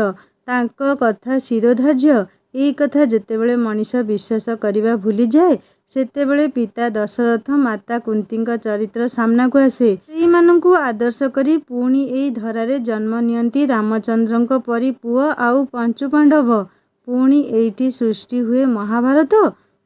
ତାଙ୍କ କଥା ଶିରୋଧାର୍ଯ୍ୟ। ଏଇ କଥା ଯେତେବେଳେ ମଣିଷ ବିଶ୍ୱାସ କରିବା ଭୁଲିଯାଏ, ସେତେବେଳେ ପିତା ଦଶରଥ, ମାତା କୁନ୍ତୀଙ୍କ ଚରିତ୍ର ସାମ୍ନାକୁ ଆସେ। ସେଇମାନଙ୍କୁ ଆଦର୍ଶ କରି ପୁଣି ଏଇ ଧରାରେ ଜନ୍ମ ନିଅନ୍ତି ରାମଚନ୍ଦ୍ରଙ୍କ ପରି ପୁଅ ଆଉ ପଞ୍ଚୁପାଣ୍ଡବ। ପୁଣି ଏଇଠି ସୃଷ୍ଟି ହୁଏ ମହାଭାରତ।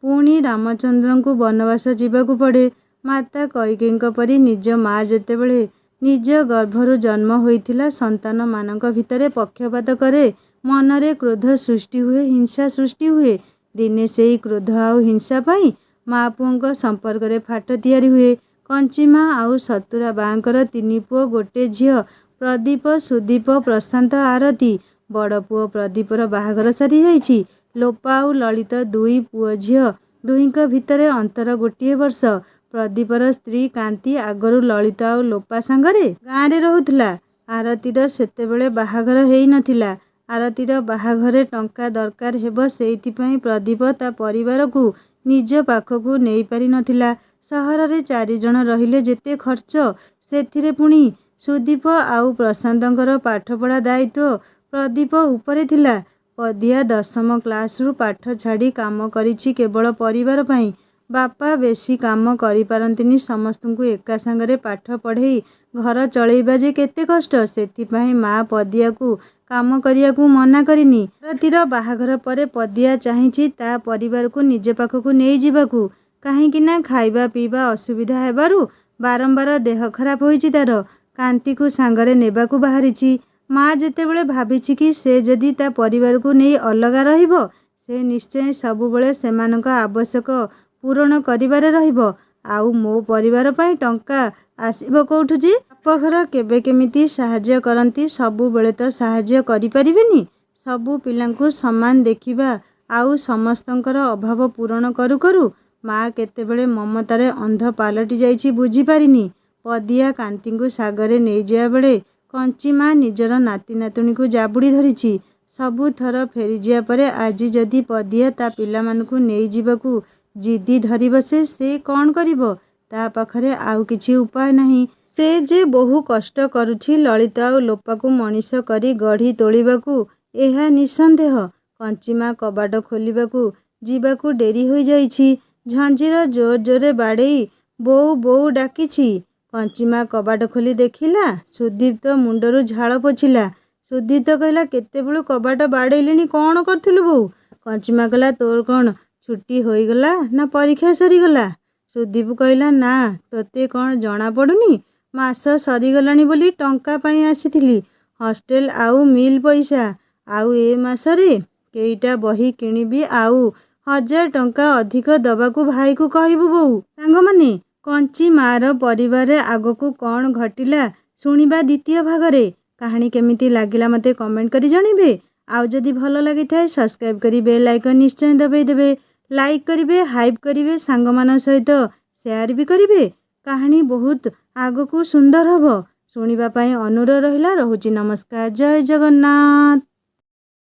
ପୁଣି ରାମଚନ୍ଦ୍ରଙ୍କୁ ବନବାସ ଯିବାକୁ ପଡ଼େ। ମାତା କୈକେୟୀଙ୍କ ପରି ନିଜ ମା ଯେତେବେଳେ ନିଜ ଗର୍ଭରୁ ଜନ୍ମ ହୋଇଥିଲା, ସନ୍ତାନମାନଙ୍କ ଭିତରେ ପକ୍ଷପାତ କରେ। ମନରେ କ୍ରୋଧ ସୃଷ୍ଟି ହୁଏ, ହିଂସା ସୃଷ୍ଟି ହୁଏ। ଦିନେ ସେଇ କ୍ରୋଧ ଆଉ ହିଂସା ପାଇଁ ମା ପୁଅଙ୍କ ସମ୍ପର୍କରେ ଫାଟ ତିଆରି ହୁଏ। କଞ୍ଚିମା ଆଉ ସତୁରା ବାଙ୍କର 3 ପୁଅ, ଗୋଟେ ଝିଅ, ପ୍ରଦୀପ, ସୁଦୀପ, ପ୍ରଶାନ୍ତ, ଆରତୀ। ବଡ଼ ପୁଅ ପ୍ରଦୀପର ବାହାଘର ସରିଯାଇଛି। ଲୋପା ଆଉ ଲଳିତ 2 ପୁଅ ଝିଅ। ଦୁହିଁଙ୍କ ଭିତରେ ଅନ୍ତର ଗୋଟିଏ ବର୍ଷ। ପ୍ରଦୀପର ସ୍ତ୍ରୀ କାନ୍ତି ଆଗରୁ ଲଳିତ ଆଉ ଲୋପା ସାଙ୍ଗରେ ଗାଁରେ ରହୁଥିଲା। ଆରତୀର ସେତେବେଳେ ବାହାଘର ହେଇ ନଥିଲା। ଆରତୀର ବାହାଘରେ ଟଙ୍କା ଦରକାର ହେବ, ସେଇଥିପାଇଁ ପ୍ରଦୀପ ତା ପରିବାରକୁ ନିଜ ପାଖକୁ ନେଇପାରି ନଥିଲା। ସହରରେ 4 ଜଣ ରହିଲେ ଯେତେ ଖର୍ଚ୍ଚ, ସେଥିରେ ପୁଣି ସୁଦୀପ ଆଉ ପ୍ରଶାନ୍ତଙ୍କର ପାଠପଢ଼ା ଦାୟିତ୍ୱ ପ୍ରଦୀପ ଉପରେ ଥିଲା। ପଦିଆ 10ମ କ୍ଲାସରୁ ପାଠ ଛାଡ଼ି କାମ କରିଛି କେବଳ ପରିବାର ପାଇଁ। ବାପା ବେଶୀ କାମ କରିପାରନ୍ତିନି। ସମସ୍ତଙ୍କୁ ଏକା ସାଙ୍ଗରେ ପାଠ ପଢ଼େଇ ଘର ଚଳେଇବା ଯେ କେତେ କଷ୍ଟ, ସେଥିପାଇଁ ମା ପଦିଆକୁ କାମ କରିବାକୁ ମନା କରିନି। ଆରତୀର ବାହାଘର ପରେ ପଦିଆ ଚାହିଁଛି ତା ପରିବାରକୁ ନିଜ ପାଖକୁ ନେଇଯିବାକୁ। କାହିଁକିନା ଖାଇବା ପିଇବା ଅସୁବିଧା ହେବାରୁ ବାରମ୍ବାର ଦେହ ଖରାପ ହୋଇଛି ତାର। କାନ୍ତିକୁ ସାଙ୍ଗରେ ନେବାକୁ ବାହାରିଛି। ମା ଯେତେବେଳେ ଭାବିଛି କି ସେ ଯଦି ତା ପରିବାରକୁ ନେଇ ଅଲଗା ରହିବ, ସେ ନିଶ୍ଚୟ ସବୁବେଳେ ସେମାନଙ୍କ ଆବଶ୍ୟକ ପୂରଣ କରିବାରେ ରହିବ। ଆଉ ମୋ ପରିବାର ପାଇଁ ଟଙ୍କା ଆସିବ କୋଉଠୁ ଯେ? ବାପଘର କେବେ କେମିତି ସାହାଯ୍ୟ କରନ୍ତି, ସବୁବେଳେ ତ ସାହାଯ୍ୟ କରିପାରିବେନି। ସବୁ ପିଲାଙ୍କୁ ସମାନ ଦେଖିବା ଆଉ ସମସ୍ତଙ୍କର ଅଭାବ ପୂରଣ କରୁ କରୁ ମା କେତେବେଳେ ମମତାରେ ଅନ୍ଧ ପାଲଟି ଯାଇଛି ବୁଝିପାରିନି। ପଦିଆ କାନ୍ତିଙ୍କୁ ସାଗରେ ନେଇଯିବା ବେଳେ କଞ୍ଚିମା ନିଜର ନାତି ନାତୁଣୀକୁ ଜାବୁଡ଼ି ଧରିଛି। ସବୁଥର ଫେରିଯିବା ପରେ ଆଜି ଯଦି ପଦିଆ ତା ପିଲାମାନଙ୍କୁ ନେଇଯିବାକୁ ଜିଦି ଧରି ବସେ, ସେ କ'ଣ କରିବ? ତା ପାଖରେ ଆଉ କିଛି ଉପାୟ ନାହିଁ। ସେ ଯେ ବହୁ କଷ୍ଟ କରୁଛି ଲଳିତ ଆଉ ଲୋପାକୁ ମଣିଷ କରି ଗଢ଼ି ତୋଳିବାକୁ, ଏହା ନିଃସନ୍ଦେହ। କଞ୍ଚିମା କବାଟ ଖୋଲିବାକୁ ଯିବାକୁ ଡେରି ହୋଇଯାଇଛି। ଝଞ୍ଜିର ଜୋର ଜୋରେ ବାଡ଼େଇ ବୋଉ ବୋଉ ଡାକିଛି। କଞ୍ଚିମା କବାଟ ଖୋଲି ଦେଖିଲା ସୁଦୀପ୍ତ ମୁଣ୍ଡରୁ ଝାଳ ପୋଛିଲା। ସୁଦୀପ୍ତ କହିଲା, କେତେବେଳୁ କବାଟ ବାଡ଼େଇଲିଣି, କ'ଣ କରୁଥିଲୁ ବୋଉ? କଞ୍ଚିମା କହିଲା, ତୋର କ'ଣ ଛୁଟି ହୋଇଗଲା ନା ପରୀକ୍ଷା ସରିଗଲା? ସୁଦୀପ କହିଲା, ନା, ତୋତେ କ'ଣ ଜଣାପଡ଼ୁନି? ମାସ ସରିଗଲାଣି ବୋଲି ଟଙ୍କା ପାଇଁ ଆସିଥିଲି, ହଷ୍ଟେଲ ଆଉ ମିଲ୍ ପଇସା। ଆଉ ଏ ମାସରେ କେଇଟା ବହି କିଣିବି, ଆଉ 1000 ଟଙ୍କା ଅଧିକ ଦେବାକୁ ଭାଇକୁ କହିବୁ ବୋଉ। ସାଙ୍ଗମାନେ, କଞ୍ଚିମାର ପରିବାରରେ ଆଗକୁ କ'ଣ ଘଟିଲା ଶୁଣିବା ଦ୍ୱିତୀୟ ଭାଗରେ। କାହାଣୀ କେମିତି ଲାଗିଲା ମୋତେ କମେଣ୍ଟ କରି ଜଣାଇବେ। ଆଉ ଯଦି ଭଲ ଲାଗିଥାଏ ସବସ୍କ୍ରାଇବ୍ କରି ବେଲ୍ ଆଇକନ୍ ନିଶ୍ଚୟ ଦବାଇ ଦେବେ। ଲାଇକ୍ କରିବେ, ହାଇପ୍ କରିବେ, ସାଙ୍ଗମାନଙ୍କ ସହିତ ସେୟାର ବି କରିବେ। କାହାଣୀ ବହୁତ ଆଗକୁ ସୁନ୍ଦର ହେବ। ଶୁଣିବା ପାଇଁ ଅନୁରୋଧ ରହିଲା। ରହୁଛି, ନମସ୍କାର, ଜୟ ଜଗନ୍ନାଥ।